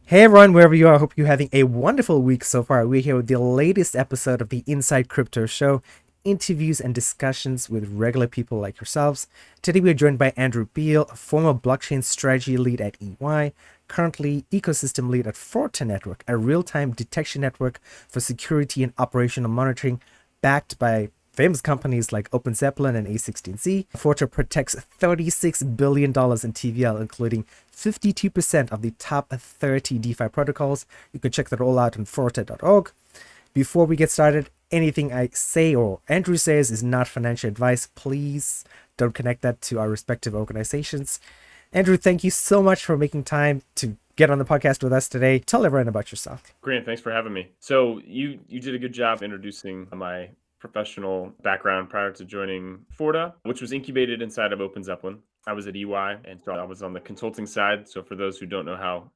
Hey everyone, wherever you are, I hope you're having a wonderful week so far. We're here with the latest episode of the Inside Crypto Show, interviews and discussions with regular people like yourselves. Today we're joined by Andrew Beal, a former blockchain strategy lead at EY, currently ecosystem lead at Forte Network, a real-time detection network for security and operational monitoring, backed by famous companies like 𝔸𝕉𝕤 and A16Z. Forte protects $36 billion in TVL, including 52% of the top 30 DeFi protocols. You can check that all out on forte.org. Before we get started, anything I say or Andrew says is not financial advice. Please don't connect that to our respective organizations. Andrew, thank you so much for making time to get on the podcast with us today. Tell everyone about yourself. Grant, thanks for having me. So you did a good job introducing my professional background prior to joining Forta, which was incubated inside of 𝔸𝕉𝕤. I was at EY, and so I was on the consulting side. So for those who don't know how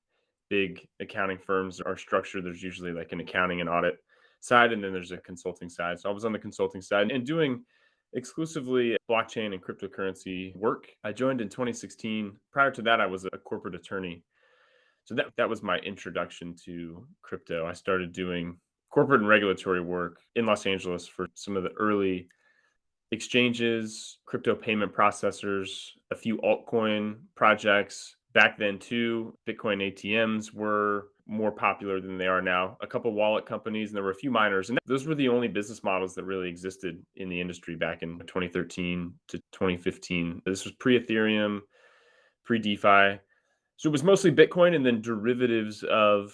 big accounting firms are structured, there's usually like an accounting and audit side, and then there's a consulting side. So I was on the consulting side and doing exclusively blockchain and cryptocurrency work. I joined in 2016. Prior to that, I was a corporate attorney, so that was my introduction to crypto. I started doing corporate and regulatory work in Los Angeles for some of the early exchanges, crypto payment processors, a few altcoin projects. Back then too, Bitcoin ATMs were more popular than they are now. A couple wallet companies, and there were a few miners, and those were the only business models that really existed in the industry back in 2013 to 2015. This was pre-Ethereum, pre-DeFi. So it was mostly Bitcoin and then derivatives of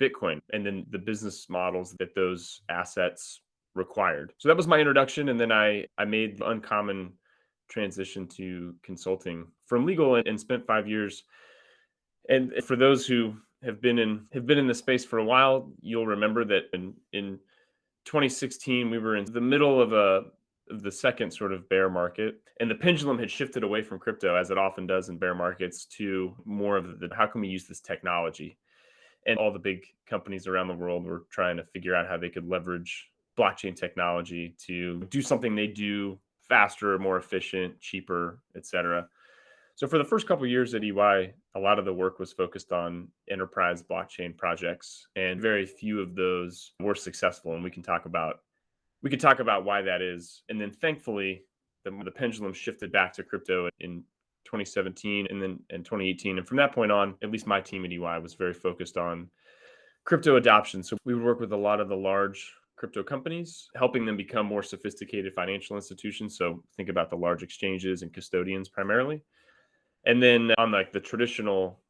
Bitcoin and then the business models that those assets required. So that was my introduction. And then I made the uncommon transition to consulting from legal and spent 5 years. And for those who have been in the space for a while, you'll remember that in 2016 we were in the middle of the second sort of bear market, and the pendulum had shifted away from crypto, as it often does in bear markets, to more of the how can we use this technology. And all the big companies around the world were trying to figure out how they could leverage blockchain technology to do something they do faster, more efficient, cheaper, etc. So for the first couple of years at EY, a lot of the work was focused on enterprise blockchain projects, and very few of those were successful. And we could talk about why that is. And then thankfully, the pendulum shifted back to crypto in 2017 and then in 2018. And from that point on, at least my team at EY was very focused on crypto adoption. So we would work with a lot of the large crypto companies, helping them become more sophisticated financial institutions. So think about the large exchanges and custodians primarily. And then on like the traditional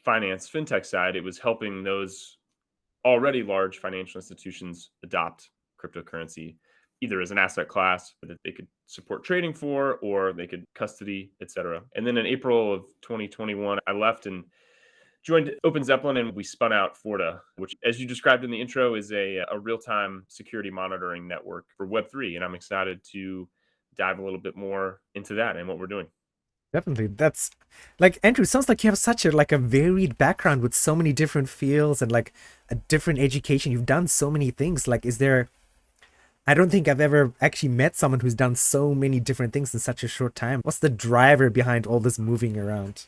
finance fintech side, it was helping those already large financial institutions adopt cryptocurrency either as an asset class that they could support trading for, or they could custody, etc. And then in April of 2021, I left and joined 𝔸𝕉𝕤, and we spun out Forta, which, as you described in the intro, is a real-time security monitoring network for Web3. And I'm excited to dive a little bit more into that and what we're doing. Definitely. That's like Andrew, sounds like you have such a varied background with so many different fields and like a different education. You've done so many things. Like, is there I don't think I've ever actually met someone who's done so many different things in such a short time. What's the driver behind all this moving around?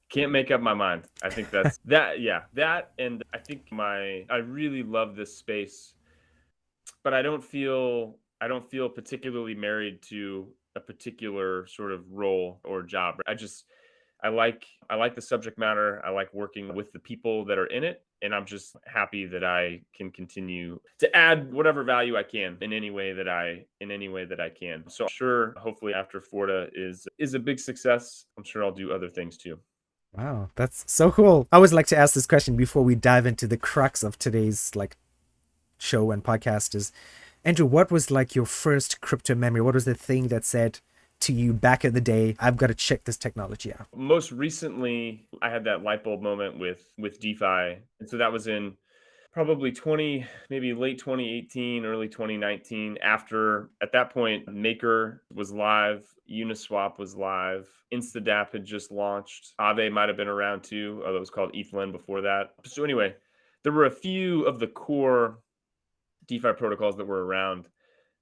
Can't make up my mind. I think that's that. Yeah, that, and I think I really love this space, but I don't feel particularly married to a particular sort of role or job. I like the subject matter. I like working with the people that are in it, and I'm just happy that I can continue to add whatever value I can in any way that I can. So sure, hopefully after Forta is a big success, I'm sure I'll do other things too. Wow, that's so cool. I always like to ask this question before we dive into the crux of today's like show and podcast is Andrew, what was like your first crypto memory? What was the thing that said to you back in the day, I've got to check this technology out? Most recently, I had that light bulb moment with DeFi, and so that was in probably 20, maybe late 2018, early 2019. After at that point, Maker was live, Uniswap was live, Instadap had just launched, Aave might have been around too, although it was called ETHLend before that. So anyway, there were a few of the core DeFi protocols that were around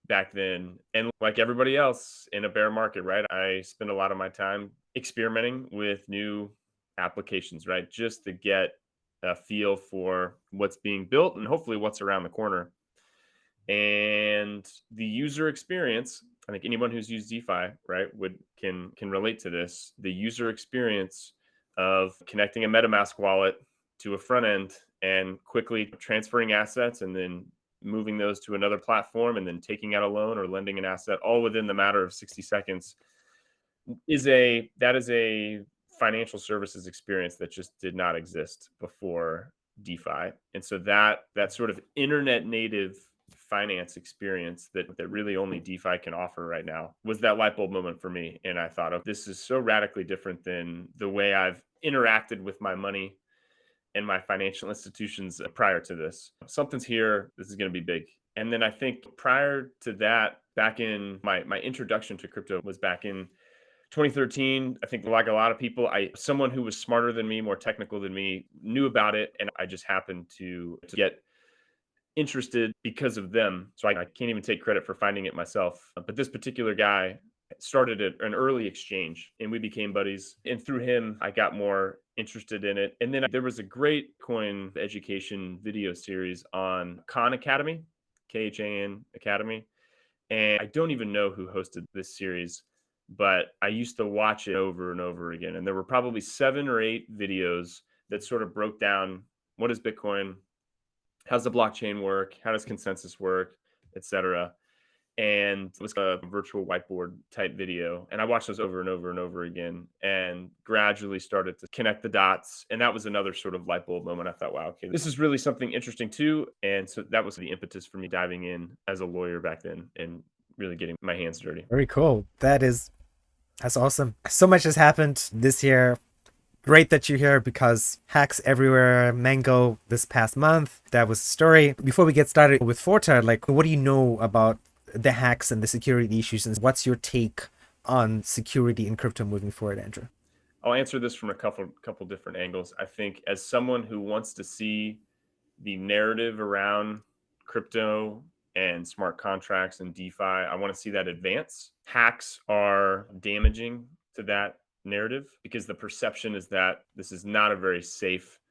back then. And like everybody else in a bear market, right? I spend a lot of my time experimenting with new applications, right? Just to get a feel for what's being built and hopefully what's around the corner. And the user experience, I think anyone who's used DeFi, right, would can relate to this. The user experience of connecting a MetaMask wallet to a front end and quickly transferring assets and then moving those to another platform and then taking out a loan or lending an asset all within the matter of 60 seconds is a financial services experience that just did not exist before DeFi. And so that sort of internet native finance experience that really only DeFi can offer right now was that light bulb moment for me. And I thought, oh, this is so radically different than the way I've interacted with my money and my financial institutions prior to this. Something's here. This is going to be big. And then I think prior to that, back in my introduction to crypto was back in 2013. I think like a lot of people, someone who was smarter than me, more technical than me, knew about it, and I just happened to get interested because of them. So I can't even take credit for finding it myself. But this particular guy started an early exchange, and we became buddies. And through him, I got more interested in it. And then there was a great coin education video series on Khan Academy, KHAN Academy. And I don't even know who hosted this series, but I used to watch it over and over again. And there were probably 7 or 8 videos that sort of broke down what is Bitcoin, how's the blockchain work, how does consensus work, etc. And it was a virtual whiteboard type video. And I watched those over and over and over again and gradually started to connect the dots. And that was another sort of light bulb moment. I thought, wow, okay, this is really something interesting too. And so that was the impetus for me diving in as a lawyer back then and really getting my hands dirty. Very cool. That's awesome. So much has happened this year. Great that you're here because hacks everywhere, Mango this past month. That was the story. Before we get started with Forta, like, what do you know about the hacks and the security issues, and what's your take on security in crypto moving forward, Andrew? I'll answer this from a couple different angles. I think as someone who wants to see the narrative around crypto and smart contracts and DeFi, I want to see that advance. Hacks are damaging to that narrative because the perception is that this is not a very safe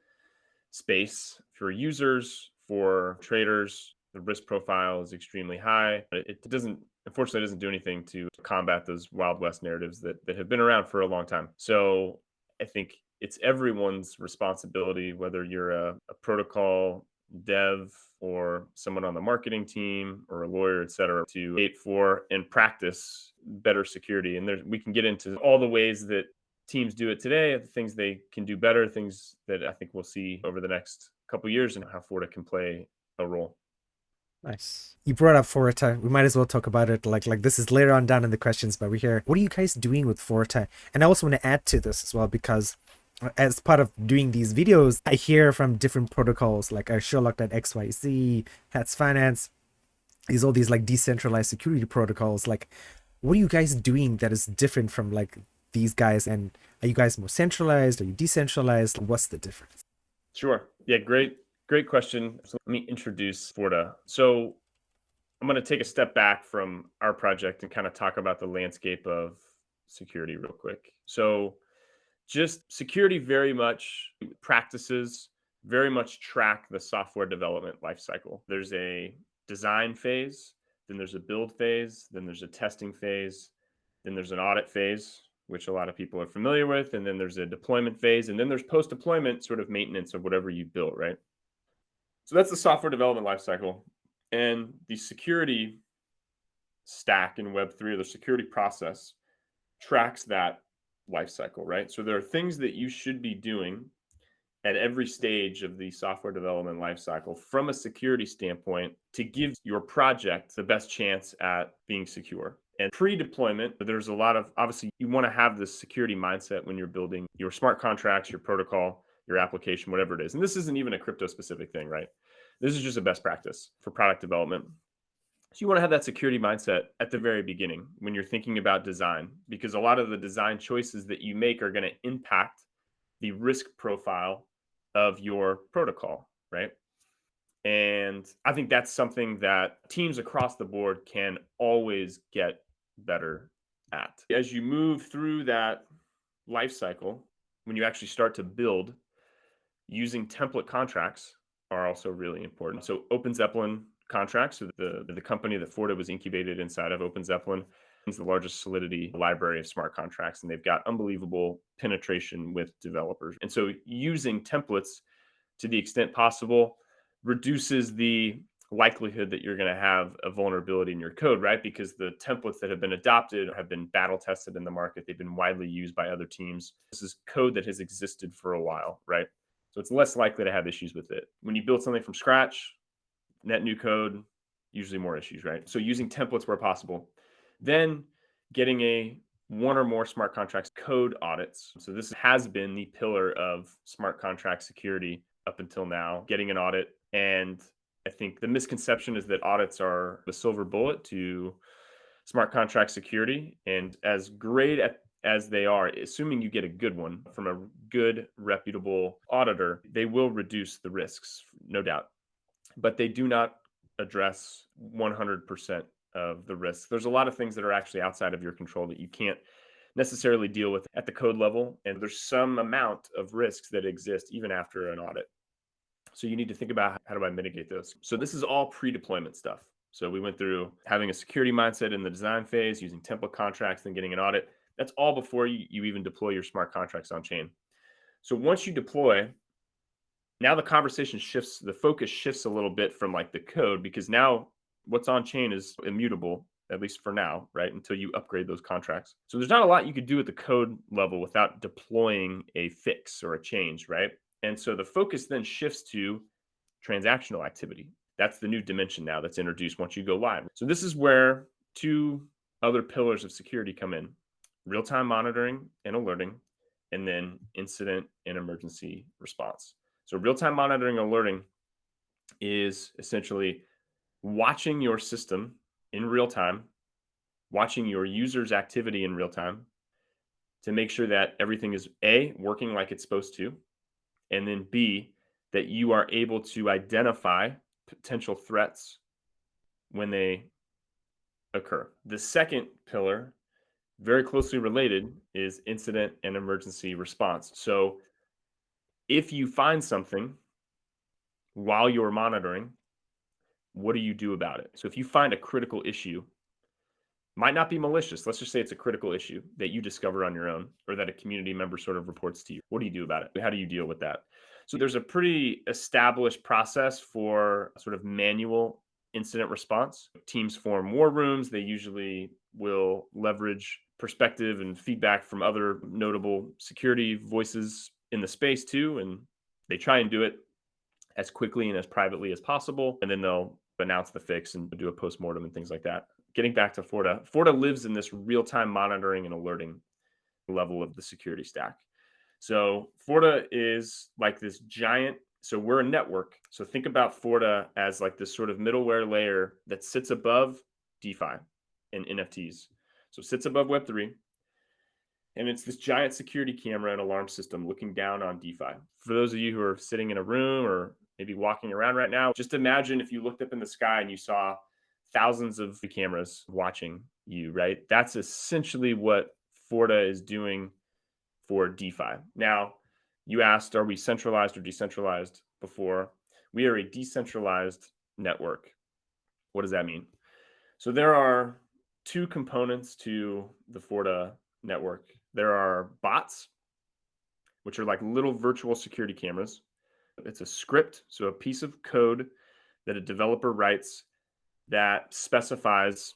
space for users, for traders. The risk profile is extremely high. It doesn't, unfortunately, doesn't do anything to combat those Wild West narratives that have been around for a long time. So I think it's everyone's responsibility, whether you're a protocol dev or someone on the marketing team or a lawyer, et cetera, to wait for and practice better security. And we can get into all the ways that teams do it today, things they can do better, things that I think we'll see over the next couple of years and how Forta can play a role. Nice. You brought up Forta. We might as well talk about it. Like this is later on down in the questions, but we're here. What are you guys doing with Forta? And I also want to add to this as well because as part of doing these videos, I hear from different protocols like Sherlock.xyz, Hats Finance, all these like decentralized security protocols. Like, what are you guys doing that is different from like these guys? And are you guys more centralized? Are you decentralized? What's the difference? Sure. Yeah, great question. So let me introduce Forta. So I'm going to take a step back from our project and kind of talk about the landscape of security real quick. So just security very much practices very much track the software development lifecycle. There's a design phase, then there's a build phase, then there's a testing phase, then there's an audit phase, which a lot of people are familiar with, and then there's a deployment phase, and then there's post-deployment sort of maintenance of whatever you built, right? So that's the software development lifecycle. And the security stack in Web3, or the security process, tracks that lifecycle, right? So there are things that you should be doing at every stage of the software development lifecycle from a security standpoint to give your project the best chance at being secure. And pre-deployment, there's a lot of, obviously, you want to have this security mindset when you're building your smart contracts, your protocol, your application, whatever it is. And this isn't even a crypto specific thing, right? This is just a best practice for product development. So you want to have that security mindset at the very beginning when you're thinking about design, because a lot of the design choices that you make are going to impact the risk profile of your protocol, right? And I think that's something that teams across the board can always get better at. As you move through that life cycle, when you actually start to build, Using template contracts are also really important. So 𝔸𝕝𝕤 contracts, so the company that Forta was incubated inside of 𝔸𝕝𝕤 is the largest Solidity library of smart contracts, and they've got unbelievable penetration with developers. And so using templates to the extent possible reduces the likelihood that you're going to have a vulnerability in your code, right? Because the templates that have been adopted have been battle tested in the market. They've been widely used by other teams. This is code that has existed for a while, right? So it's less likely to have issues with it. When you build something from scratch, net new code, usually more issues, right? So using templates where possible. Then getting a one or more smart contracts code audits. So this has been the pillar of smart contract security up until now, getting an audit. And I think the misconception is that audits are the silver bullet to smart contract security. And as as they are, assuming you get a good one from a good, reputable auditor, they will reduce the risks, no doubt. But they do not address 100% of the risks. There's a lot of things that are actually outside of your control that you can't necessarily deal with at the code level. And there's some amount of risks that exist even after an audit. So you need to think about how do I mitigate those? So this is all pre-deployment stuff. So we went through having a security mindset in the design phase, using template contracts, then getting an audit. That's all before you even deploy your smart contracts on chain. So once you deploy, now the conversation shifts, the focus shifts a little bit from like the code, because now what's on chain is immutable, at least for now, right? Until you upgrade those contracts. So there's not a lot you could do at the code level without deploying a fix or a change, right? And so the focus then shifts to transactional activity. That's the new dimension now that's introduced once you go live. So this is where two other pillars of security come in: real-time monitoring and alerting, and then incident and emergency response. So real-time monitoring and alerting is essentially watching your system in real time, watching your users' activity in real time to make sure that everything is A, working like it's supposed to, and then B, that you are able to identify potential threats when they occur. The second pillar, very closely related, is incident and emergency response. So if you find something while you're monitoring, what do you do about it? So if you find a critical issue, might not be malicious. Let's just say it's a critical issue that you discover on your own, or that a community member sort of reports to you. What do you do about it? How do you deal with that? So there's a pretty established process for sort of manual incident response. Teams form war rooms. They usually will leverage perspective and feedback from other notable security voices in the space too. And they try and do it as quickly and as privately as possible. And then they'll announce the fix and do a postmortem and things like that. Getting back to Forta, Forta lives in this real-time monitoring and alerting level of the security stack. So Forta is like this giant, so we're a network. So think about Forta as like this sort of middleware layer that sits above DeFi and NFTs. So sits above Web3. And it's this giant security camera and alarm system looking down on DeFi. For those of you who are sitting in a room or maybe walking around right now, just imagine if you looked up in the sky and you saw thousands of cameras watching you, right? That's essentially what Forta is doing for DeFi. Now, you asked, are we centralized or decentralized before? We are a decentralized network. What does that mean? So there are two components to the Forta network. There are bots, which are like little virtual security cameras. It's a script, so a piece of code that a developer writes that specifies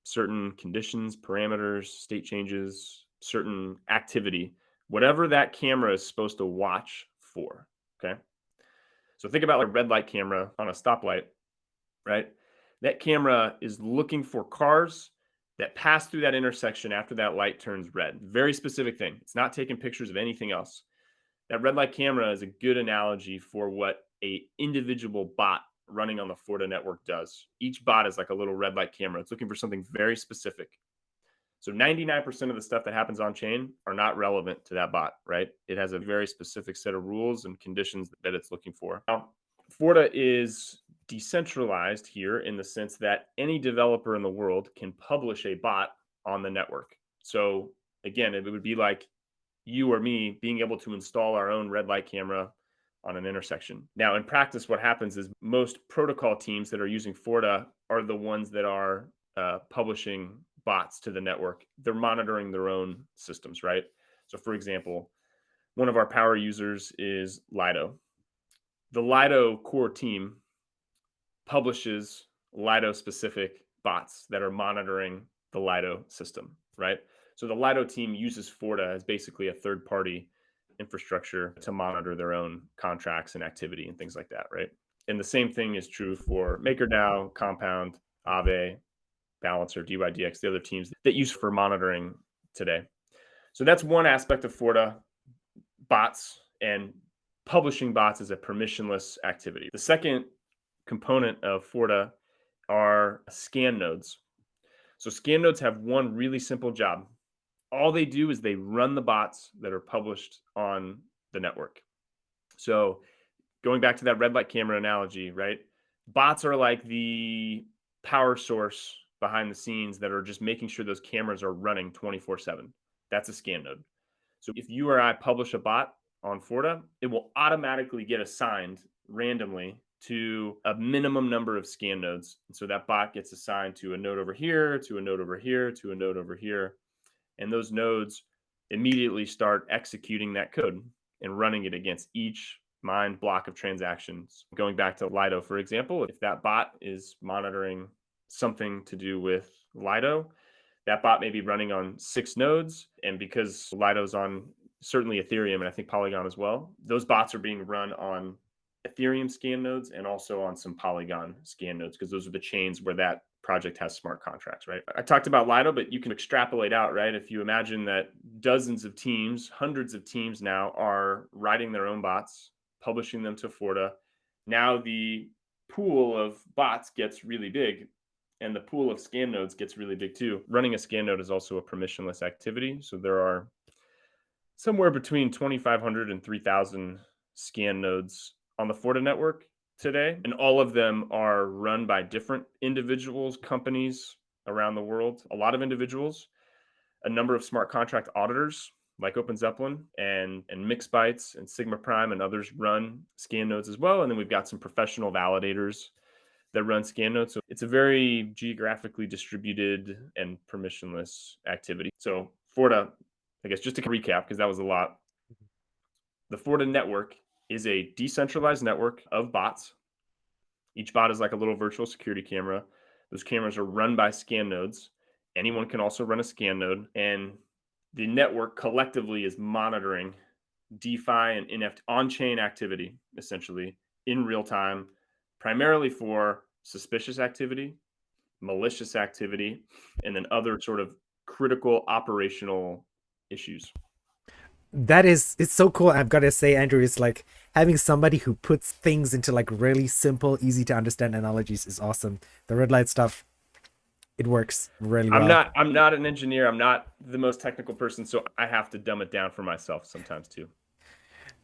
certain conditions, parameters, state changes, certain activity, whatever that camera is supposed to watch for. Okay. So think about like a red light camera on a stoplight, right? That camera is looking for cars that pass through that intersection after that light turns red. Very specific thing. It's not taking pictures of anything else. That red light camera is a good analogy for what a individual bot running on the Forta network does. Each bot is like a little red light camera. It's looking for something very specific. So 99% of the stuff that happens on chain are not relevant to that bot, right? It has a very specific set of rules and conditions that it's looking for. Now, Forta is decentralized here in the sense that any developer in the world can publish a bot on the network. So again, it would be like you or me being able to install our own red light camera on an intersection. Now, in practice, what happens is most protocol teams that are using 𝔬𝕣 are the ones that are publishing bots to the network. They're monitoring their own systems, right? So, for example, one of our power users is 𝔬𝕤. The 𝔬𝕤 core team publishes 𝔬𝕤 specific bots that are monitoring the 𝔬𝕤 system, right? So the 𝔬𝕤 team uses 𝔬𝕤 as basically a third party infrastructure to monitor their own contracts and activity and things like that, right? And the same thing is true for MakerDAO, Compound, Aave, Balancer, 𝔬𝕠𝕝𝕥, the other teams that use for monitoring today. So that's one aspect of 𝔬𝕤, bots, and publishing bots is a permissionless activity. The second component of 𝔬𝕤 are scan nodes. So scan nodes have one really simple job. All they do is they run the bots that are published on the network. So going back to that red light camera analogy, right? Bots are like the power source behind the scenes that are just making sure those cameras are running 24/7. That's a scan node. So if you or I publish a bot on 𝔬𝕤, it will automatically get assigned randomly to a minimum number of scan nodes. And so that bot gets assigned to a node over here, to a node over here, to a node over here. And those nodes immediately start executing that code and running it against each mined block of transactions. Going back to 𝔬𝕤, for example, if that bot is monitoring something to do with 𝔬𝕤, that bot may be running on 6 nodes. And because 𝔬𝕤 is on certainly Ethereum and I think Polygon as well, those bots are being run on Ethereum scan nodes and also on some Polygon scan nodes, because those are the chains where that project has smart contracts, right? I talked about 𝔬𝕤, but you can extrapolate out, right? If you imagine that dozens of teams, hundreds of teams now are writing their own bots, publishing them to 𝔬𝕤. Now the pool of bots gets really big and the pool of scan nodes gets really big too. Running a scan node is also a permissionless activity. So there are somewhere between 2,500 and 3,000 scan nodes on the 𝔬𝕤 network today, and all of them are run by different individuals, companies around the world, a lot of individuals, a number of smart contract auditors like OpenZeppelin and MixBytes and Sigma Prime and others run scan nodes as well. And then we've got some professional validators that run scan nodes. So it's a very geographically distributed and permissionless activity. So 𝔬𝕤, I guess just to recap, because that was a lot, the 𝔬𝕤 network is a decentralized network of bots. Each bot is like a little virtual security camera. Those cameras are run by scan nodes. Anyone can also run a scan node. And the network collectively is monitoring DeFi and NFT on-chain activity, essentially, in real time, primarily for suspicious activity, malicious activity, and then other sort of critical operational issues. It's so cool. I've got to say, Andrew, it's like having somebody who puts things into like really simple, easy to understand analogies is awesome. The red light stuff, it works really well. I'm not an engineer. I'm not the most technical person, so I have to dumb it down for myself sometimes too.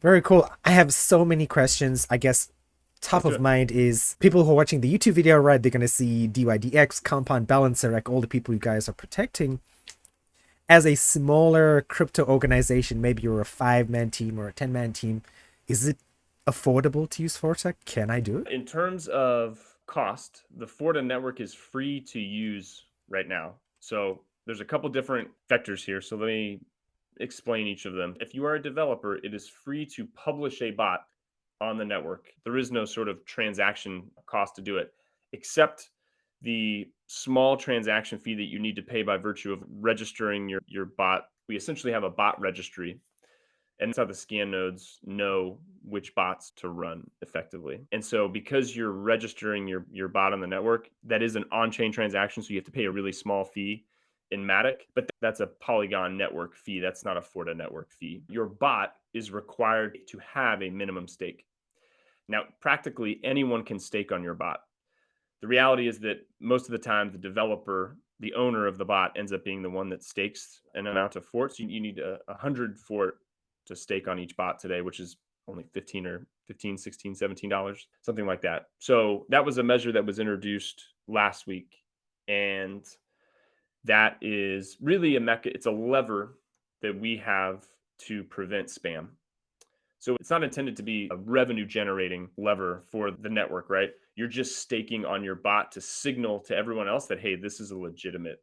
Very cool. I have so many questions. I guess top of mind is people who are watching the YouTube video, right? They're going to see 𝔬𝕠𝕝𝕥, Compound, Balancer, like all the people you guys are protecting. As a smaller crypto organization, maybe you're a 5-man team or a 10-man team, is it affordable to use 𝔬𝕤? Can I do it? In terms of cost, the 𝔬𝕤 network is free to use right now. So there's a couple different vectors here. So let me explain each of them. If you are a developer, it is free to publish a bot on the network. There is no sort of transaction cost to do it, except the small transaction fee that you need to pay by virtue of registering your bot. We essentially have a bot registry, and that's how the scan nodes know which bots to run effectively. And so because you're registering your bot on the network, that is an on-chain transaction, so you have to pay a really small fee in Matic, but that's a Polygon network fee. That's not a 𝔬𝕤 network fee. Your bot is required to have a minimum stake. Now, practically anyone can stake on your bot. The reality is that most of the time, the developer, the owner of the bot, ends up being the one that stakes an amount of forts. You need 100 fort to stake on each bot today, which is only $15, $16, $17, something like that. So that was a measure that was introduced last week. And that is really it's a lever that we have to prevent spam. So it's not intended to be a revenue generating lever for the network, right? You're just staking on your bot to signal to everyone else that, hey, this is a legitimate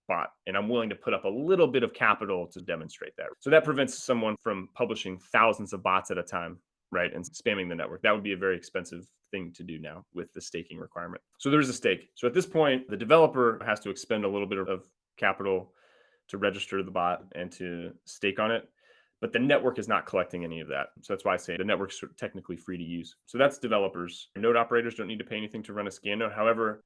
bot, and I'm willing to put up a little bit of capital to demonstrate that. So that prevents someone from publishing thousands of bots at a time, right? And spamming the network. That would be a very expensive thing to do now with the staking requirement. So there's a stake. So at this point, the developer has to expend a little bit of capital to register the bot and to stake on it. But the network is not collecting any of that. So that's why I say the network's technically free to use. So that's developers. Node operators don't need to pay anything to run a scan node. However,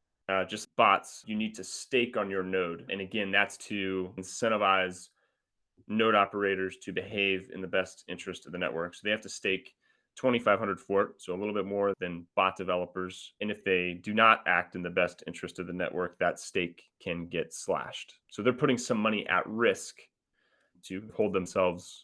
just bots, you need to stake on your node. And again, that's to incentivize node operators to behave in the best interest of the network. So they have to stake 2,500 fort, so a little bit more than bot developers. And if they do not act in the best interest of the network, that stake can get slashed. So they're putting some money at risk to hold themselves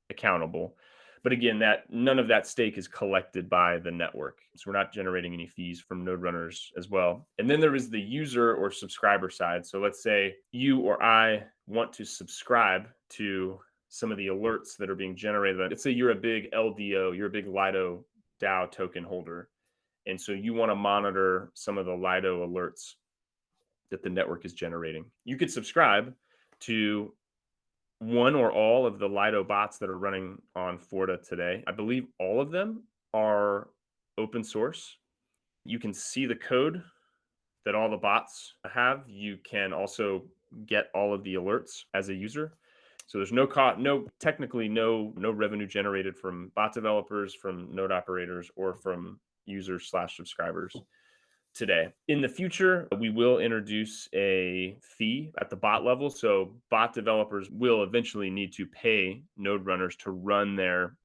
accountable. But again, that none of that stake is collected by the network. So we're not generating any fees from node runners as well. And then there is the user or subscriber side. So let's say you or I want to subscribe to some of the alerts that are being generated. Let's say you're a big LDO, you're a big Lido DAO token holder. And so you want to monitor some of the Lido alerts that the network is generating. You could subscribe to one or all of the Lido bots that are running on 𝔬𝕣 today. I believe all of them are open source. You can see the code that all the bots have. You can also get all of the alerts as a user. So there's no cost, technically no revenue generated from bot developers, from node operators, or from users/subscribers today. In the future, we will introduce a fee at the bot level. So bot developers will eventually need to pay node runners to run their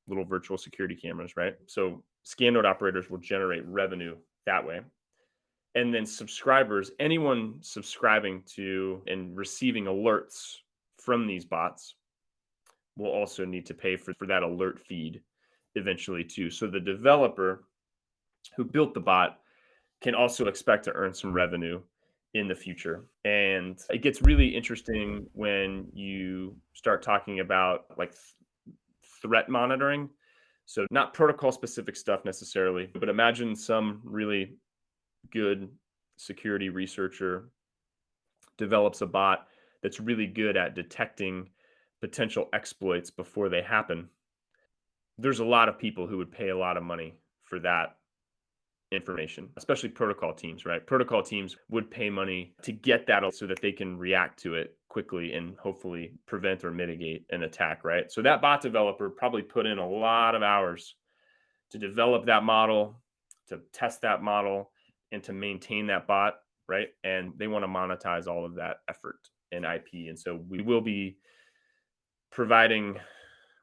little virtual security cameras, right? So scan node operators will generate revenue that way. And then subscribers, anyone subscribing to and receiving alerts from these bots will also need to pay for that alert feed eventually too. So the developer who built the bot can also expect to earn some revenue in the future. And it gets really interesting when you start talking about like threat monitoring. So not protocol specific stuff necessarily, but imagine some really good security researcher develops a bot that's really good at detecting potential exploits before they happen. There's a lot of people who would pay a lot of money for that information, especially protocol teams, right? Protocol teams would pay money to get that so that they can react to it quickly and hopefully prevent or mitigate an attack, right? So that bot developer probably put in a lot of hours to develop that model, to test that model, and to maintain that bot, right? And they want to monetize all of that effort in IP. And so we will be providing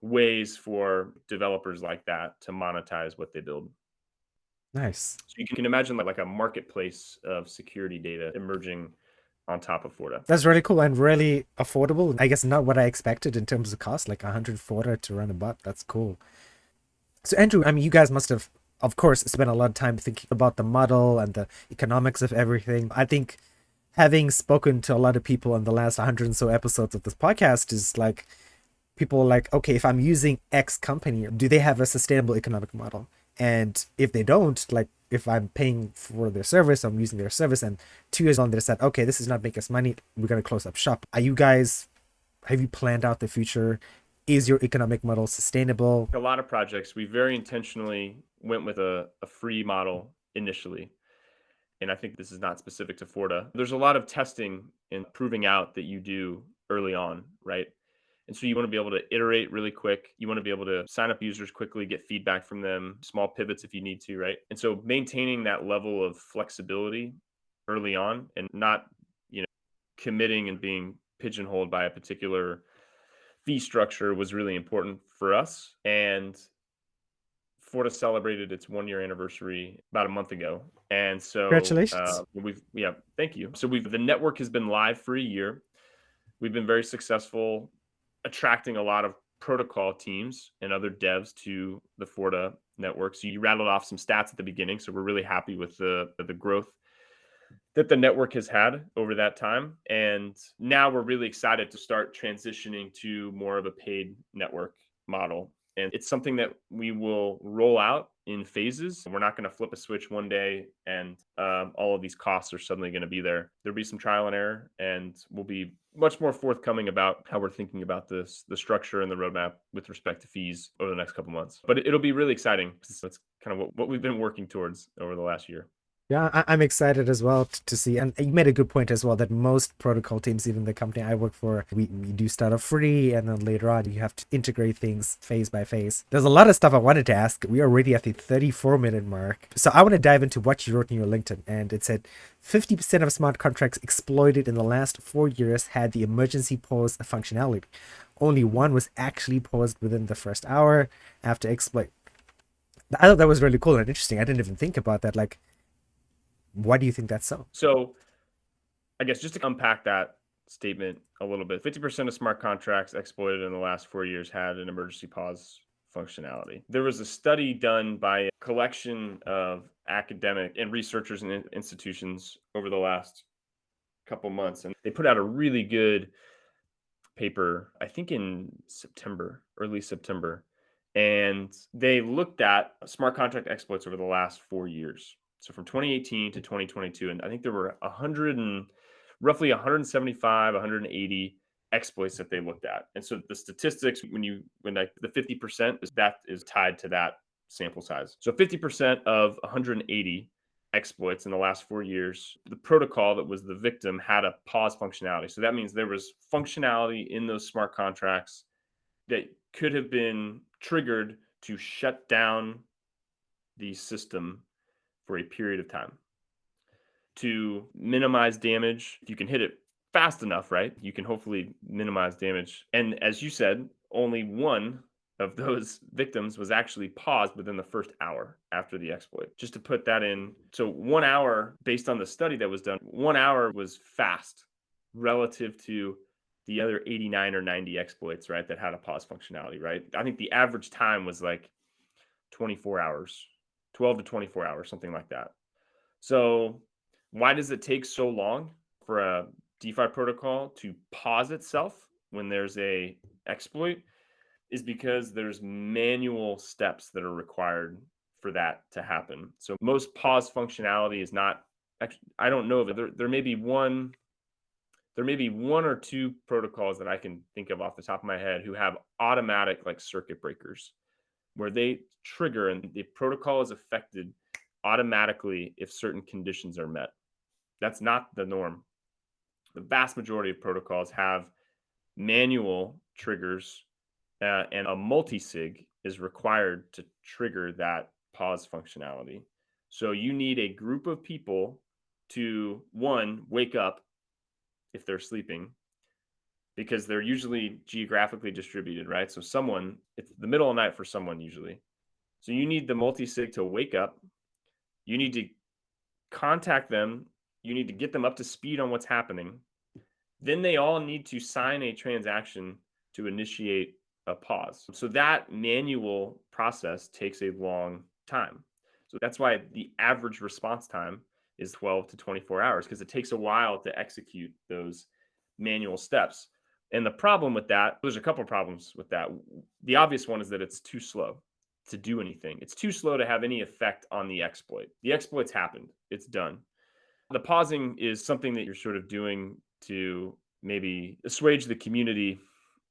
ways for developers like that to monetize what they build. Nice. So you can imagine like a marketplace of security data emerging on top of 𝔬𝕣. That's really cool and really affordable. I guess not what I expected in terms of cost, like 100 𝔬𝕣 to run a bot. That's cool. So Andrew, I mean, you guys must have, of course, spent a lot of time thinking about the model and the economics of everything. I think having spoken to a lot of people in the last 100 and so episodes of this podcast is like, people are like, okay, if I'm using X company, do they have a sustainable economic model? And if they don't, like if I'm paying for their service, I'm using their service, and 2 years on they said, okay, this is not making us money, we're going to close up shop. Have you planned out the future? Is your economic model sustainable? A lot of projects, we very intentionally went with a free model initially. And I think this is not specific to 𝔬𝕣. There's a lot of testing and proving out that you do early on, right? And so you want to be able to iterate really quick. You want to be able to sign up users quickly, get feedback from them, small pivots if you need to, right? And so maintaining that level of flexibility early on and not, committing and being pigeonholed by a particular fee structure was really important for us. And 𝔬𝕣 celebrated its 1-year anniversary about a month ago. And so Congratulations. thank you. So the network has been live for a year. We've been very successful attracting a lot of protocol teams and other devs to the 𝔬𝕣 network. So you rattled off some stats at the beginning. So we're really happy with the growth that the network has had over that time. And now we're really excited to start transitioning to more of a paid network model. And it's something that we will roll out in phases. We're not going to flip a switch one day and all of these costs are suddenly going to be there. There'll be some trial and error, and we'll be much more forthcoming about how we're thinking about this, the structure and the roadmap with respect to fees over the next couple months. But it'll be really exciting. That's kind of what we've been working towards over the last year. Yeah, I'm excited as well to see. And you made a good point as well that most protocol teams, even the company I work for, we do start off free, and then later on you have to integrate things phase by phase. There's a lot of stuff I wanted to ask. We are already at the 34-minute mark. So I want to dive into what you wrote in your LinkedIn. And it said 50% of smart contracts exploited in the last 4 years had the emergency pause functionality. Only one was actually paused within the first hour after exploit. I thought that was really cool and interesting. I didn't even think about that. Like, why do you think that's so? So I guess just to unpack that statement a little bit, 50% of smart contracts exploited in the last 4 years had an emergency pause functionality. There was a study done by a collection of academic and researchers and institutions over the last couple months, and they put out a really good paper, I think in September, early September, and they looked at smart contract exploits over the last 4 years. So from 2018 to 2022, and I think there were roughly 175, 180 exploits that they looked at. And so the statistics, when like the 50% is tied to that sample size. So 50% of 180 exploits in the last 4 years, the protocol that was the victim had a pause functionality. So that means there was functionality in those smart contracts that could have been triggered to shut down the system for a period of time to minimize damage. If you can hit it fast enough, right, you can hopefully minimize damage. And as you said, only one of those victims was actually paused within the first hour after the exploit. Just to put that in, so 1 hour, based on the study that was done, 1 hour was fast relative to the other 89 or 90 exploits, right, that had a pause functionality, right? I think the average time was like 24 hours, 12 to 24 hours, something like that. So why does it take so long for a DeFi protocol to pause itself when there's a exploit? Is because there's manual steps that are required for that to happen. So most pause functionality is not actually, I don't know if there may be one or two protocols that I can think of off the top of my head who have automatic like circuit breakers where they trigger and the protocol is affected automatically if certain conditions are met. That's not the norm. The vast majority of protocols have manual triggers, and a multi-sig is required to trigger that pause functionality. So you need a group of people to, one, wake up if they're sleeping, because they're usually geographically distributed, right? So it's the middle of the night for someone usually. So you need the multi-sig to wake up. You need to contact them. You need to get them up to speed on what's happening. Then they all need to sign a transaction to initiate a pause. So that manual process takes a long time. So that's why the average response time is 12 to 24 hours, because it takes a while to execute those manual steps. And the problem with that, there's a couple of problems with that. The obvious one is that it's too slow to do anything. It's too slow to have any effect on the exploit. The exploit's happened. It's done. The pausing is something that you're sort of doing to maybe assuage the community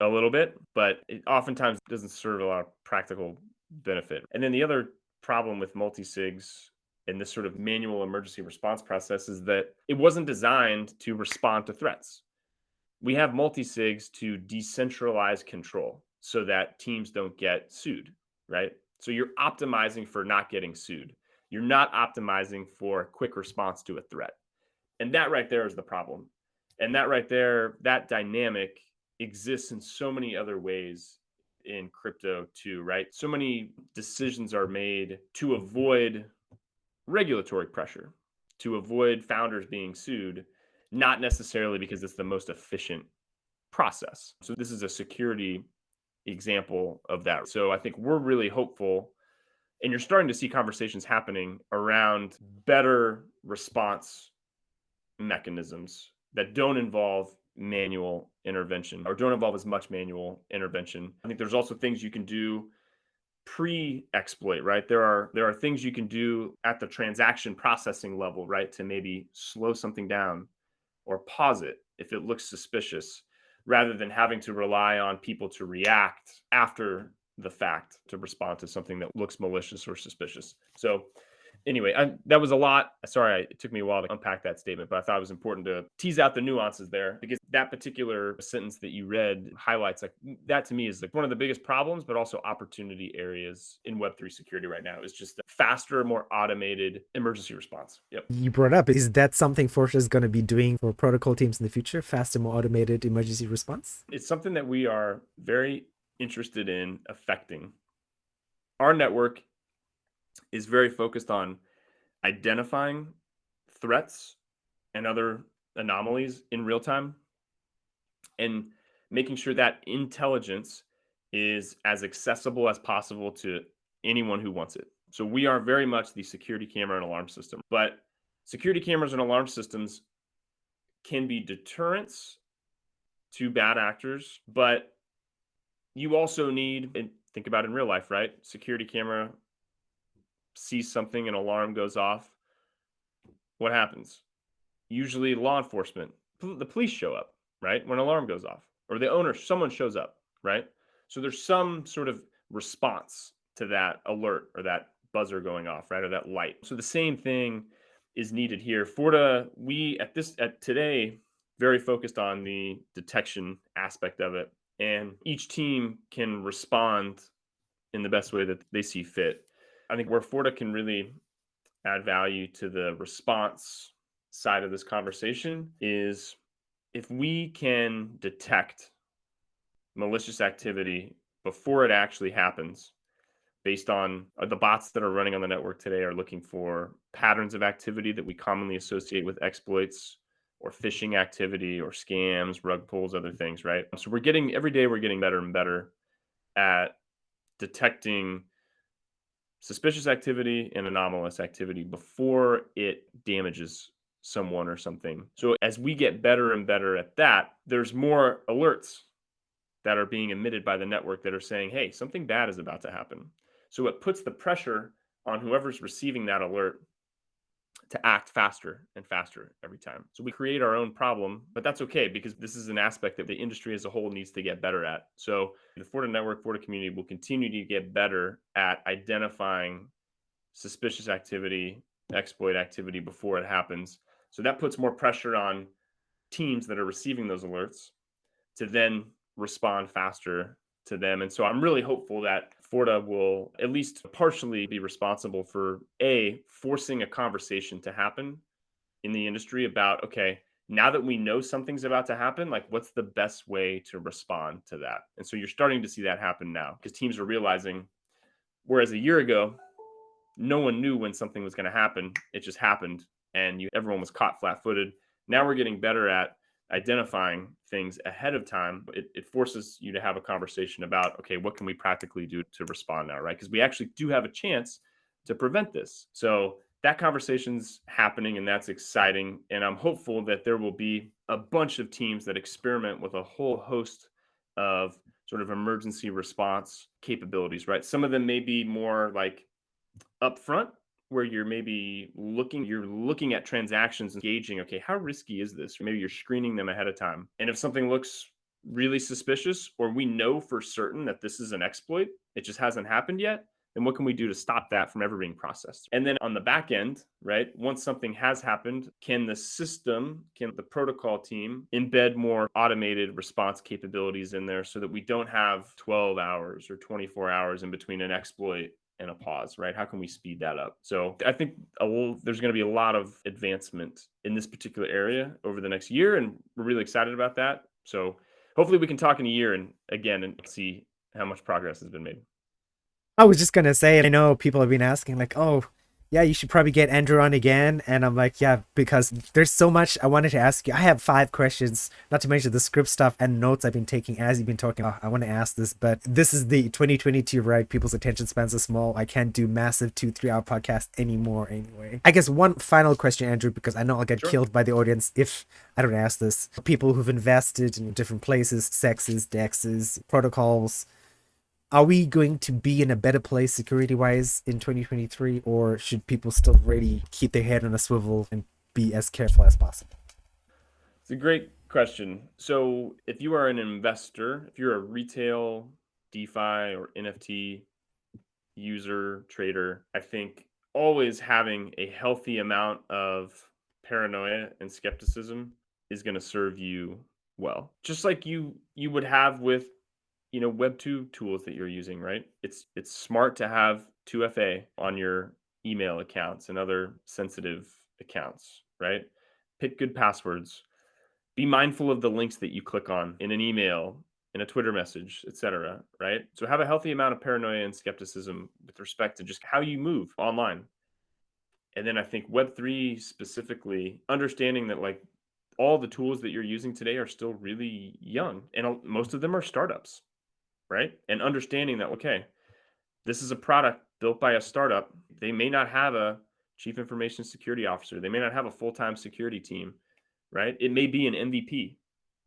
a little bit, but it oftentimes doesn't serve a lot of practical benefit. And then the other problem with multi-sigs and this sort of manual emergency response process is that it wasn't designed to respond to threats. We have multi-sigs to decentralize control so that teams don't get sued, right? So you're optimizing for not getting sued. You're not optimizing for quick response to a threat. And that right there is the problem. And that right there, that dynamic exists in so many other ways in crypto too, right? So many decisions are made to avoid regulatory pressure, to avoid founders being sued, not necessarily because it's the most efficient process. So this is a security example of that. So I think we're really hopeful, and you're starting to see conversations happening around better response mechanisms that don't involve manual intervention or don't involve as much manual intervention. I think there's also things you can do pre-exploit, right? There are things you can do at the transaction processing level, right, to maybe slow something down or pause it if it looks suspicious, rather than having to rely on people to react after the fact to respond to something that looks malicious or suspicious. So anyway, that was a lot. Sorry, it took me a while to unpack that statement, but I thought it was important to tease out the nuances there, because that particular sentence that you read highlights, like, that to me is like one of the biggest problems, but also opportunity areas in Web3 security right now, is just the faster, more automated emergency response. Yep. You brought up, is that something Forge is going to be doing for protocol teams in the future? Faster, more automated emergency response? It's something that we are very interested in affecting. Our network is very focused on identifying threats and other anomalies in real time, and making sure that intelligence is as accessible as possible to anyone who wants it. So we are very much the security camera and alarm system, but security cameras and alarm systems can be deterrents to bad actors, but you also need, and think about it in real life, right? Security camera sees something, an alarm goes off. What happens? Usually law enforcement, the police show up, right? When an alarm goes off, or the owner, someone shows up, right? So there's some sort of response to that alert or that buzzer going off, right? Or that light. So the same thing is needed here. Forta, we at today very focused on the detection aspect of it, and each team can respond in the best way that they see fit. I think where Forta can really add value to the response side of this conversation is if we can detect malicious activity before it actually happens, based on the bots that are running on the network today are looking for patterns of activity that we commonly associate with exploits or phishing activity or scams, rug pulls, other things, right? So every day we're getting better and better at detecting suspicious activity and anomalous activity before it damages someone or something. So as we get better and better at that, there's more alerts that are being emitted by the network that are saying, hey, something bad is about to happen. So it puts the pressure on whoever's receiving that alert to act faster and faster every time. So we create our own problem, but that's okay, because this is an aspect that the industry as a whole needs to get better at. So the Forta network, Forta community will continue to get better at identifying suspicious activity, exploit activity before it happens. So that puts more pressure on teams that are receiving those alerts to then respond faster to them. And so I'm really hopeful that Forta will at least partially be responsible for forcing a conversation to happen in the industry about, okay, now that we know something's about to happen, like, what's the best way to respond to that? And so you're starting to see that happen now, because teams are realizing, whereas a year ago, no one knew when something was going to happen. It just happened, and everyone was caught flat-footed. Now we're getting better at identifying things ahead of time. It forces you to have a conversation about, okay, what can we practically do to respond now, right? Because we actually do have a chance to prevent this. So that conversation's happening, and that's exciting. And I'm hopeful that there will be a bunch of teams that experiment with a whole host of sort of emergency response capabilities, right? Some of them may be more like upfront, where you're looking at transactions and gauging, okay, how risky is this? Or maybe you're screening them ahead of time. And if something looks really suspicious, or we know for certain that this is an exploit, it just hasn't happened yet, then what can we do to stop that from ever being processed? And then on the back end, right, once something has happened, can the protocol team embed more automated response capabilities in there, so that we don't have 12 hours or 24 hours in between an exploit and a pause, right? How can we speed that up? So I think there's going to be a lot of advancement in this particular area over the next year, and we're really excited about that. So hopefully we can talk in a year and see how much progress has been made. I was just gonna say, I know people have been asking, like, oh, yeah, you should probably get Andrew on again. And I'm like, yeah, because there's so much I wanted to ask you. I have 5 questions, not to mention the script stuff and notes I've been taking as you've been talking. Oh, I want to ask this, but this is the 2022, right? People's attention spans are small. I can't do massive 2-3 hour podcasts anymore anyway. I guess one final question, Andrew, because I know I'll get killed by the audience if I don't ask this. People who've invested in different places, sexes, dexes, protocols, Are we going to be in a better place security wise in 2023, or should people still really keep their head on a swivel and be as careful as possible? It's a great question. So, if you are an investor, if you're a retail DeFi or NFT user, trader, I think always having a healthy amount of paranoia and skepticism is going to serve you well. Just like you would have with, Web2 tools that you're using, right? It's smart to have 2FA on your email accounts and other sensitive accounts, right? Pick good passwords. Be mindful of the links that you click on in an email, in a Twitter message, etc., right? So have a healthy amount of paranoia and skepticism with respect to just how you move online. And then I think Web3 specifically, understanding that like all the tools that you're using today are still really young and most of them are startups, right? And understanding that, okay, this is a product built by a startup. They may not have a chief information security officer. They may not have a full-time security team, right? It may be an MVP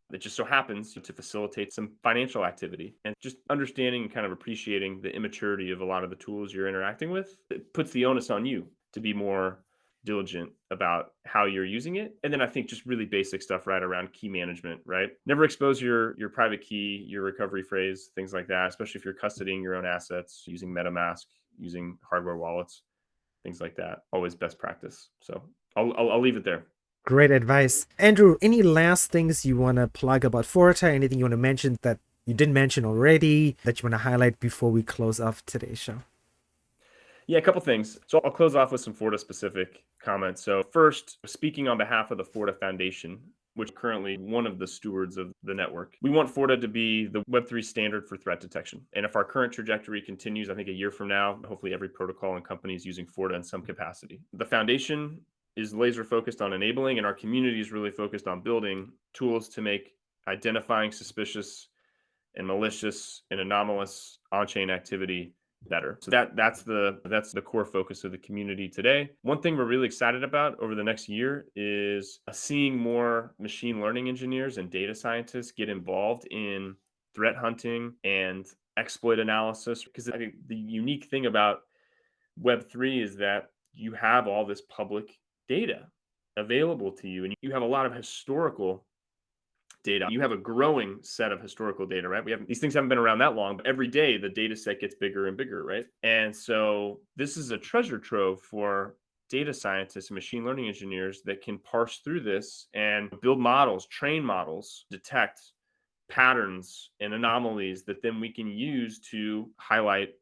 that just so happens to facilitate some financial activity, and just understanding and kind of appreciating the immaturity of a lot of the tools you're interacting with. It puts the onus on you to be more diligent about how you're using it. And then I think just really basic stuff right around key management, right? Never expose your private key, your recovery phrase, things like that, especially if you're custodying your own assets using MetaMask, using hardware wallets, things like that. Always best practice. So I'll leave it there. Great advice. Andrew, any last things you want to plug about Forta? Anything you want to mention that you didn't mention already that you want to highlight before we close off today's show? Yeah, a couple things. So I'll close off with some Forta specific comments. So first, speaking on behalf of the Forta Foundation, which is currently one of the stewards of the network, we want Forta to be the Web3 standard for threat detection. And if our current trajectory continues, I think a year from now, hopefully every protocol and company is using Forta in some capacity. The foundation is laser focused on enabling, and our community is really focused on building tools to make identifying suspicious and malicious and anomalous on-chain activity better. So that's the core focus of the community today. One thing we're really excited about over the next year is seeing more machine learning engineers and data scientists get involved in threat hunting and exploit analysis, because I think the unique thing about Web3 is that you have all this public data available to you, and you have a lot of historical data. You have a growing set of historical data, right? These things haven't been around that long, but every day the data set gets bigger and bigger, right? And so this is a treasure trove for data scientists and machine learning engineers that can parse through this and build models, train models, detect patterns and anomalies that then we can use to highlight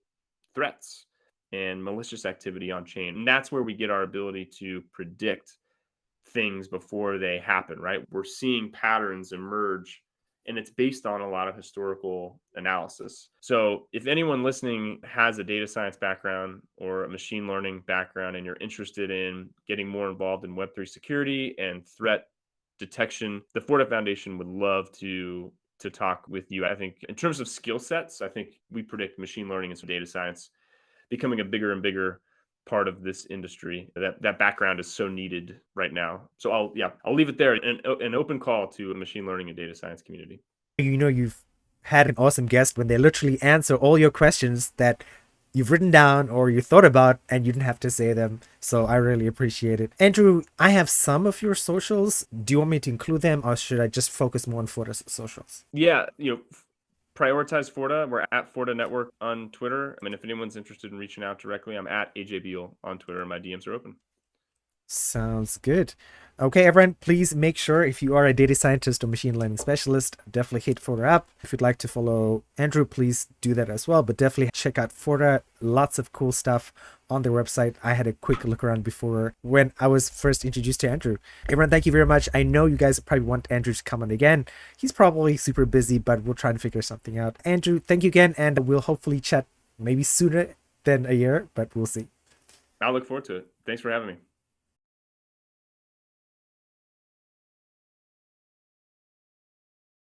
threats and malicious activity on chain. And that's where we get our ability to predict things before they happen, right? We're seeing patterns emerge, and it's based on a lot of historical analysis. So if anyone listening has a data science background or a machine learning background and you're interested in getting more involved in Web3 security and threat detection, the Forta Foundation would love to talk with you. I think in terms of skill sets, I think we predict machine learning and some data science becoming a bigger and bigger part of this industry. That background is so needed right now. So I'll leave it there. An open call to a machine learning and data science community. You've had an awesome guest when they literally answer all your questions that you've written down or you thought about and you didn't have to say them. So I really appreciate it. Andrew, I have some of your socials. Do you want me to include them, or should I just focus more on Forta's socials? Yeah, prioritize Forta. We're at Forta Network on Twitter. I mean, if anyone's interested in reaching out directly, I'm at AJ Beal on Twitter. My DMs are open. Sounds good. Okay, everyone, please make sure if you are a data scientist or machine learning specialist, definitely hit Forta up. If you'd like to follow Andrew, please do that as well. But definitely check out Forta. Lots of cool stuff on their website. I had a quick look around before when I was first introduced to Andrew. Everyone, thank you very much. I know you guys probably want Andrew to come on again. He's probably super busy, but we'll try and figure something out. Andrew, thank you again, and we'll hopefully chat maybe sooner than a year, but we'll see. I'll look forward to it. Thanks for having me.